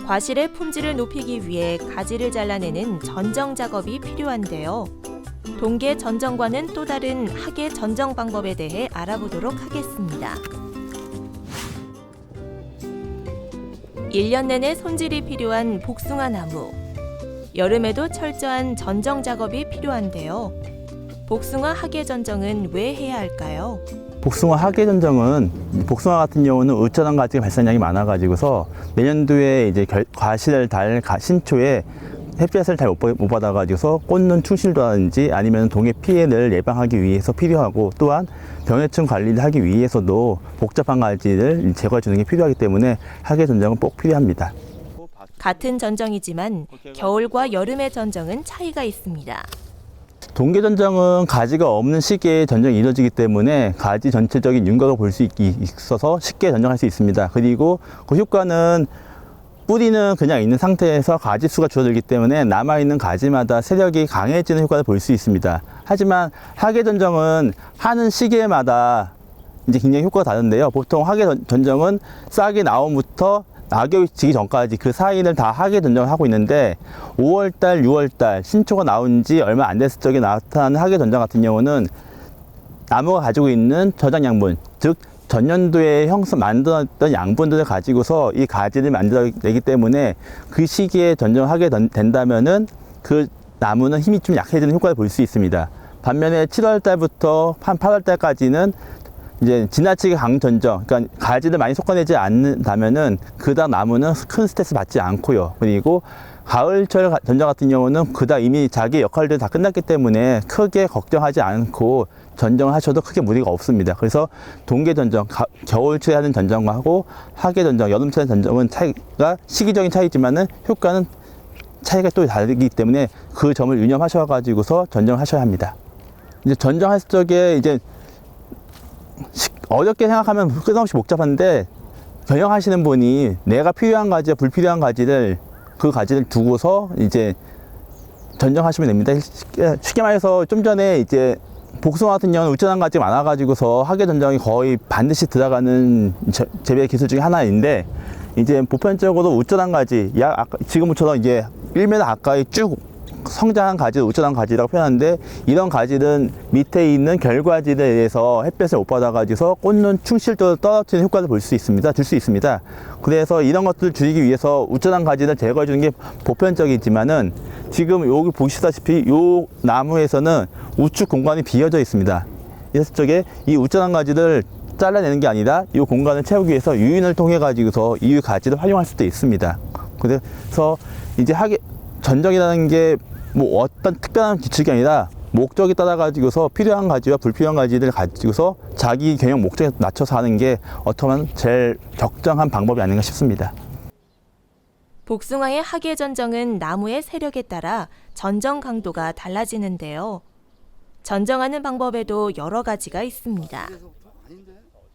과실의 품질을 높이기 위해 가지를 잘라내는 전정 작업이 필요한데요. 동계 전정과는 또 다른 하계 전정 방법에 대해 알아보도록 하겠습니다. 1년 내내 손질이 필요한 복숭아 나무. 여름에도 철저한 전정 작업이 필요한데요. 복숭아 하계 전정은 왜 해야 할까요? 복숭아 하계 전정은 복숭아 같은 경우는 우쩌단 가지 발산량이 많아가지고서 내년도에 이제 과실을 달 신초에 햇볕을 잘 못 받아가지고서 꽂는 충실도라든지 아니면 동해 피해를 예방하기 위해서 필요하고, 또한 병해충 관리를 하기 위해서도 복잡한 가지를 제거해 주는 게 필요하기 때문에 하계 전정은 꼭 필요합니다. 같은 전정이지만 겨울과 여름의 전정은 차이가 있습니다. 동계 전정은 가지가 없는 시기에 전정이 이루어지기 때문에 가지 전체적인 윤곽을 볼 수 있어서 쉽게 전정할 수 있습니다. 그리고 그 효과는 뿌리는 그냥 있는 상태에서 가지수가 줄어들기 때문에 남아있는 가지마다 세력이 강해지는 효과를 볼 수 있습니다. 하지만 하계 전정은 하는 시기마다 이제 굉장히 효과가 다른데요. 보통 하계 전정은 싹이 나옴부터 낙엽이 지기 전까지 그 사이를 다 하계 전정을 하고 있는데, 5월달, 6월달 신초가 나온 지 얼마 안 됐을 적에 나타나는 하계 전정 같은 경우는 나무가 가지고 있는 저장 양분, 즉 전년도에 만들었던 양분들을 가지고서 이 가지를 만들어내기 때문에 그 시기에 전정을 하게 된다면은 그 나무는 힘이 좀 약해지는 효과를 볼 수 있습니다. 반면에 7월 달부터 한 8월 달까지는 이제 지나치게 강전정, 그러니까 가지를 많이 솎아내지 않는다면은 그다음 나무는 큰 스트레스 받지 않고요. 그리고 가을철 전정 같은 경우는 그다음 이미 자기 역할들이 다 끝났기 때문에 크게 걱정하지 않고 전정을 하셔도 크게 무리가 없습니다. 그래서 동계 전정, 겨울철에 하는 전정하고 하계 전정, 여름철에 하는 전정은 차이가 시기적인 차이지만은 효과는 차이가 또 다르기 때문에 그 점을 유념하셔가지고서 전정을 하셔야 합니다. 이제 전정할 적에 이제 어렵게 생각하면 끝없이 복잡한데, 경영하시는 분이 내가 필요한 가지와 불필요한 가지를 그 가지를 두고서 이제 전정하시면 됩니다. 쉽게 말해서 좀 전에 이제 복숭아 같은 경우는 우쩌단 가지가 많아가지고서 하계 전정이 거의 반드시 들어가는 재배 기술 중에 하나인데, 이제 보편적으로 우쩌단 가지, 지금처럼 이제 1m 가까이 쭉 성장한 가지를 우쩌단 가지라고 표현하는데, 이런 가지는 밑에 있는 결과지에 의해서 햇볕을 못 받아가지고서 꽂는 충실도를 떨어뜨리는 효과를 줄 수 있습니다. 그래서 이런 것들을 줄이기 위해서 우쩌단 가지를 제거해 주는 게 보편적이지만은, 지금 여기 보시다시피 이 나무에서는 우측 공간이 비어져 있습니다. 이랬을 적에 이 우쩌단 가지를 잘라내는 게 아니라 이 공간을 채우기 위해서 유인을 통해 가지고서 이 가지를 활용할 수도 있습니다. 그래서 이제 전정이라는 게 뭐 어떤 특별한 규칙이 아니라 목적에 따라 가지고서 필요한 가지와 불필요한 가지를 가지고서 자기 경영 목적에 맞춰서 하는 게 어떻게 보면 제일 적정한 방법이 아닌가 싶습니다. 복숭아의 하계 전정은 나무의 세력에 따라 전정 강도가 달라지는데요. 전정하는 방법에도 여러 가지가 있습니다.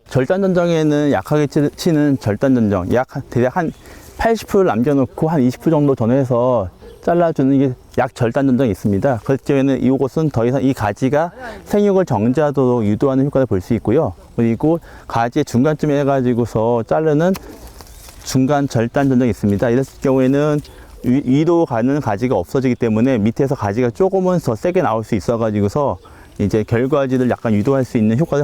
절단 전정에는 약하게 치는 절단 전정, 대략 한 80% 남겨놓고 한 20% 정도 전해서 잘라주는 게 약 절단 전정이 있습니다. 그럴 경우에는 이곳은 더 이상 이 가지가 생육을 정지하도록 유도하는 효과를 볼 수 있고요. 그리고 가지의 중간쯤에 해가지고서 자르는 중간 절단 전정이 있습니다. 이럴 경우에는 위로 가는 가지가 없어지기 때문에 밑에서 가지가 조금은 더 세게 나올 수 있어가지고서 이제 결과지를 약간 유도할 수 있는 효과를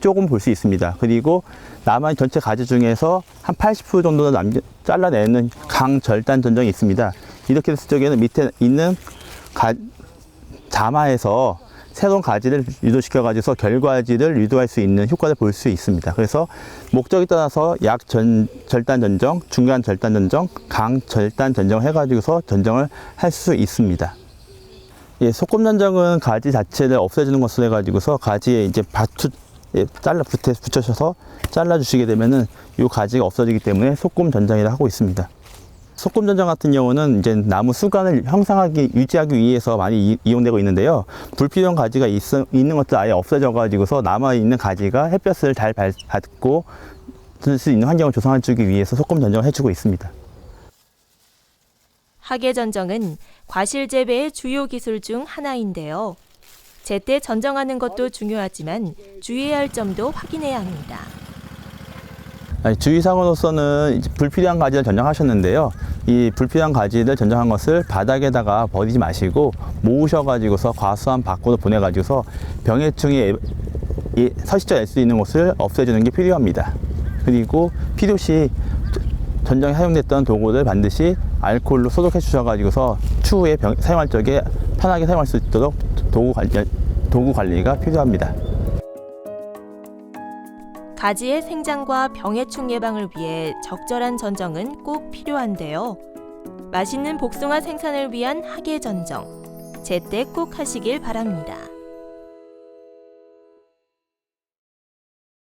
조금 볼 수 있습니다. 그리고 남은 전체 가지 중에서 한 80% 정도는 잘라내는 강절단 전정이 있습니다. 이렇게 됐을 적에는 밑에 있는 자마에서 새로운 가지를 유도시켜가지고 결과지를 유도할 수 있는 효과를 볼 수 있습니다. 그래서 목적에 따라서 절단 전정, 중간 절단 전정, 강 절단 전정을 해가지고서 전정을 할 수 있습니다. 예, 소금 전정은 가지 자체를 없애주는 것으로 해가지고서 가지에 이제 붙여서 잘라주시게 되면은 이 가지가 없어지기 때문에 소금 전정이라 하고 있습니다. 소금 전정 같은 경우는 이제 나무 수간을 유지하기 위해서 많이 이용되고 있는데요. 불필요한 가지가 있는 것들 아예 없어져 가지고서 남아있는 가지가 햇볕을 잘 받고 들 수 있는 환경을 조성해주기 위해서 소금 전정을 해주고 있습니다. 하계 전정은 과실 재배의 주요 기술 중 하나인데요. 제때 전정하는 것도 중요하지만 주의해야 할 점도 확인해야 합니다. 주의사항으로서는 이제 불필요한 가지를 전정하셨는데요. 이 불필요한 가지를 전정한 것을 바닥에다가 버리지 마시고 모으셔가지고서 과수원 밖으로 보내가지고서 병해충이 서식지 낼 수 있는 곳을 없애주는 게 필요합니다. 그리고 필요시 전정에 사용됐던 도구를 반드시 알코올로 소독해 주셔가지고서 추후에 사용할 적에 편하게 사용할 수 있도록 도구 관리가 필요합니다. 가지의 생장과 병해충 예방을 위해 적절한 전정은 꼭 필요한데요. 맛있는 복숭아 생산을 위한 학예 전정, 제때 꼭 하시길 바랍니다.